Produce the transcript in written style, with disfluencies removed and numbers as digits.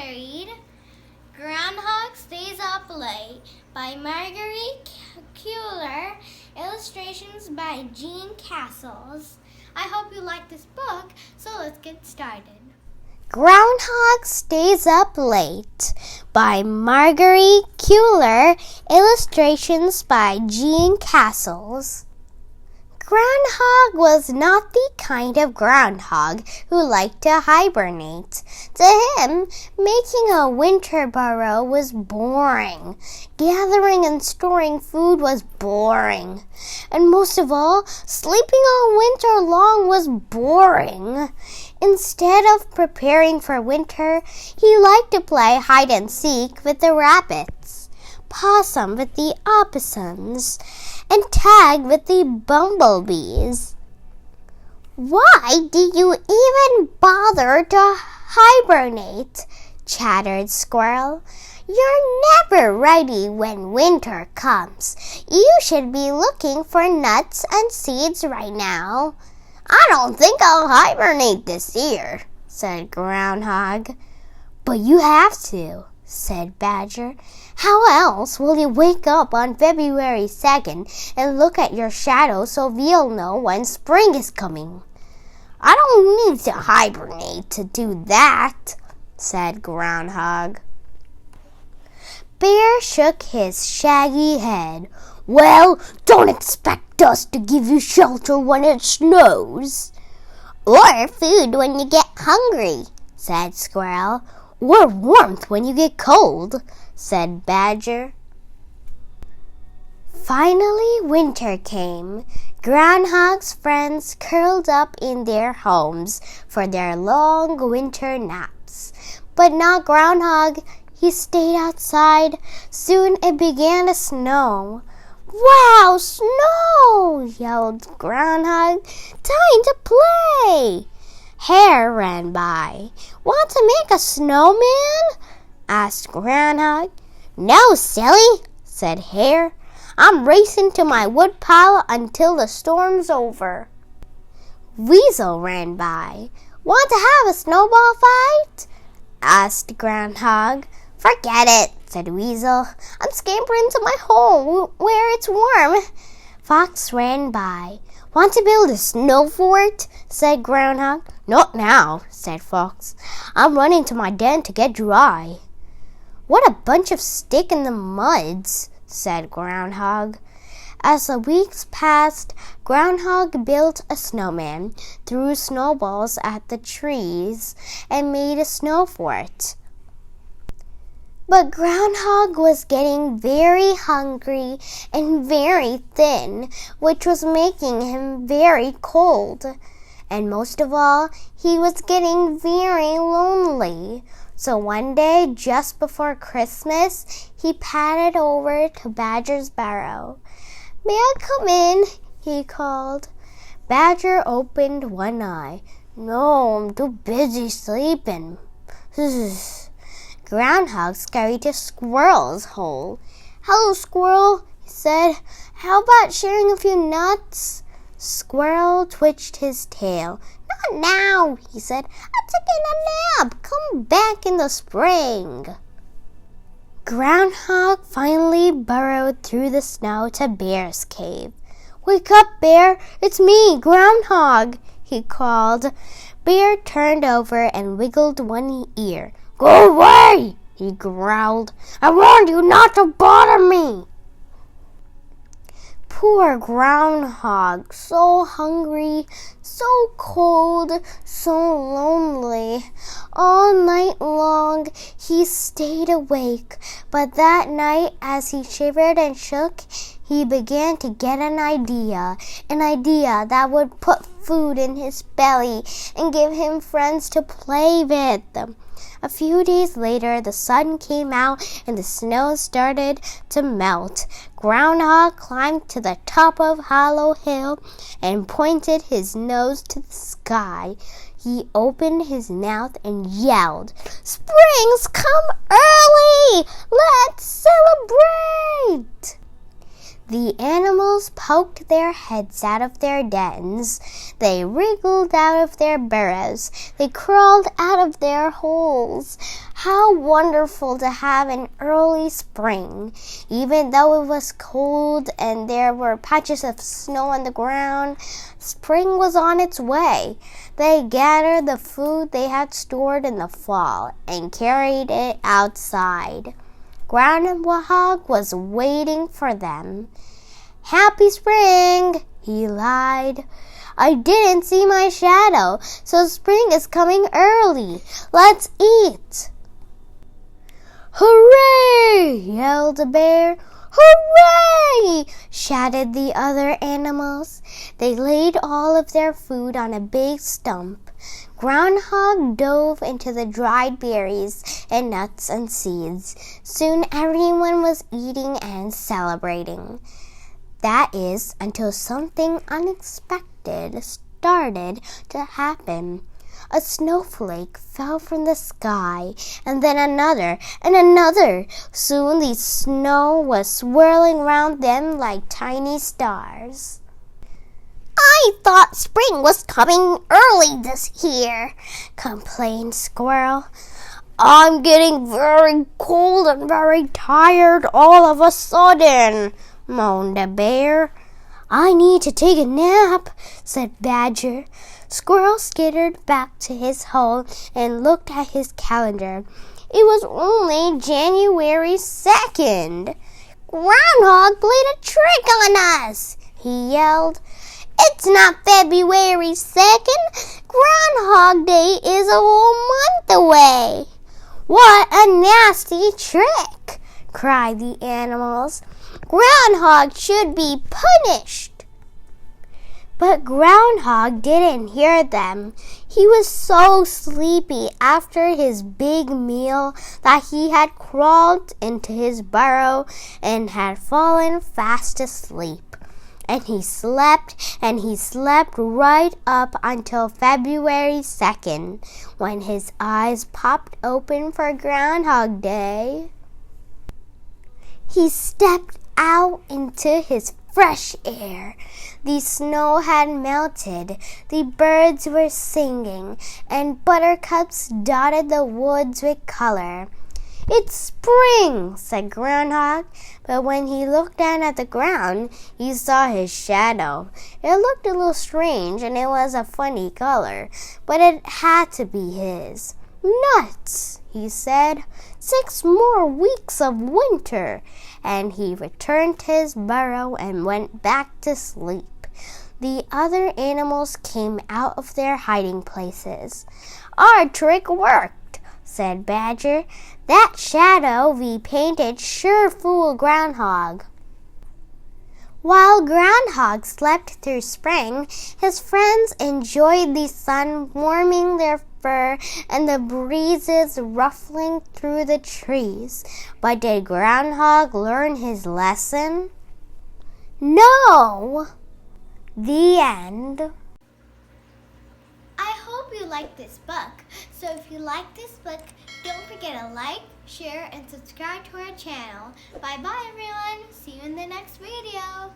read Groundhog Stays Up Late by Margery Cuyler, illustrations by Jean Castles. I hope you like this book, so let's get started. Groundhog Stays Up Late by Margery Cuyler, illustrations by Jean Castles. Groundhog was not the kind of groundhog who liked to hibernate. To him, making a winter burrow was boring. Gathering and storing food was boring. And most of all, sleeping all winter long was boring. Instead of preparing for winter, he liked to play hide and seek with the rabbits, possum with the opossums, and tag with the bumblebees. "Why do you even bother to hibernate?" chattered Squirrel. "You're never ready when winter comes. You should be looking for nuts and seeds right now." "I don't think I'll hibernate this year," said Groundhog. "But you have to," said Badger. "How else will you wake up on February 2nd and look at your shadow so you'll know when spring is coming?" "I don't need to hibernate to do that," said Groundhog. Bear shook his shaggy head. "Well, don't expect us to give you shelter when it snows." "Or food when you get hungry," said Squirrel. "Or warmth when you get cold," said Badger. Finally, winter came. Groundhog's friends curled up in their homes for their long winter naps. But not Groundhog. He stayed outside. Soon it began to snow. "Wow, snow!" yelled Groundhog. "Time to play!" Hare ran by. "Want to make a snowman?" asked Groundhog. "No, silly," said Hare. "I'm racing to my woodpile until the storm's over." Weasel ran by. "Want to have a snowball fight?" asked Groundhog. "Forget it," said Weasel. "I'm scampering to my hole where it's warm." Fox ran by. "Want to build a snow fort?" said Groundhog. "Not now," said Fox. "I'm running to my den to get dry." "What a bunch of stick in the muds," said Groundhog. As the weeks passed, Groundhog built a snowman, threw snowballs at the trees, and made a snow fort. But Groundhog was getting very hungry and very thin, which was making him very cold. And most of all, he was getting very lonely. So one day, just before Christmas, he padded over to Badger's burrow. "May I come in?" he called. Badger opened one eye. "No, I'm too busy sleeping." Groundhog scurried to Squirrel's hole. "Hello, Squirrel," he said. "How about sharing a few nuts?" Squirrel twitched his tail. "Not now," he said. "I'm taking a nap. Come back in the spring." Groundhog finally burrowed through the snow to Bear's cave. "Wake up, Bear. It's me, Groundhog," he called. Bear turned over and wiggled one ear. "Go away," he growled. "I warned you not to bother me." Poor Groundhog, so hungry, so cold, so lonely. All night long he stayed awake, but that night as he shivered and shook, he began to get an idea that would put food in his belly and give him friends to play with. A few days later, the sun came out and the snow started to melt. Groundhog climbed to the top of Hollow Hill and pointed his nose to the sky. He opened his mouth and yelled, "Spring's come early! Let's celebrate!" The animals animals poked their heads out of their dens. They wriggled out of their burrows. They crawled out of their holes. How wonderful to have an early spring. Even though it was cold and there were patches of snow on the ground, spring was on its way. They gathered the food they had stored in the fall and carried it outside. Groundhog was waiting for them. "Happy spring," he lied. "I didn't see my shadow, so spring is coming early. Let's eat." "Hooray!" yelled the bear. "Hooray!" shouted the other animals. They laid all of their food on a big stump. Groundhog dove into the dried berries and nuts and seeds. Soon everyone was eating and celebrating. That is, until something unexpected started to happen. A snowflake fell from the sky, and then another, and another. Soon the snow was swirling round them like tiny stars. "I thought spring was coming early this year," complained Squirrel. "I'm getting very cold and very tired all of a sudden," moaned the bear. "I need to take a nap," said Badger. Squirrel skittered back to his hole and looked at his calendar. It was only January 2nd. "Groundhog played a trick on us," he yelled. "It's not February 2nd. Groundhog Day is a whole month away." "What a nasty trick!" cried the animals. "Groundhog should be punished." But Groundhog didn't hear them. He was so sleepy after his big meal that he had crawled into his burrow and had fallen fast asleep. And he slept right up until February 2nd, when his eyes popped open for Groundhog Day. He stepped out into his fresh air. The snow had melted, the birds were singing, and buttercups dotted the woods with color. "It's spring," said Groundhog, but when he looked down at the ground, he saw his shadow. It looked a little strange, and it was a funny color, but it had to be his. "Nuts," he said. "6 more weeks of winter." And he returned to his burrow and went back to sleep. The other animals came out of their hiding places. "Our trick worked," said Badger. "That shadow we painted sure fooled Groundhog." While Groundhog slept through spring, his friends enjoyed the sun warming their fur and the breezes ruffling through the trees. But did Groundhog learn his lesson? No! The end. I hope you liked this book. So if you like this book, don't forget to like, share, and subscribe to our channel. Bye-bye, everyone. See you in the next video.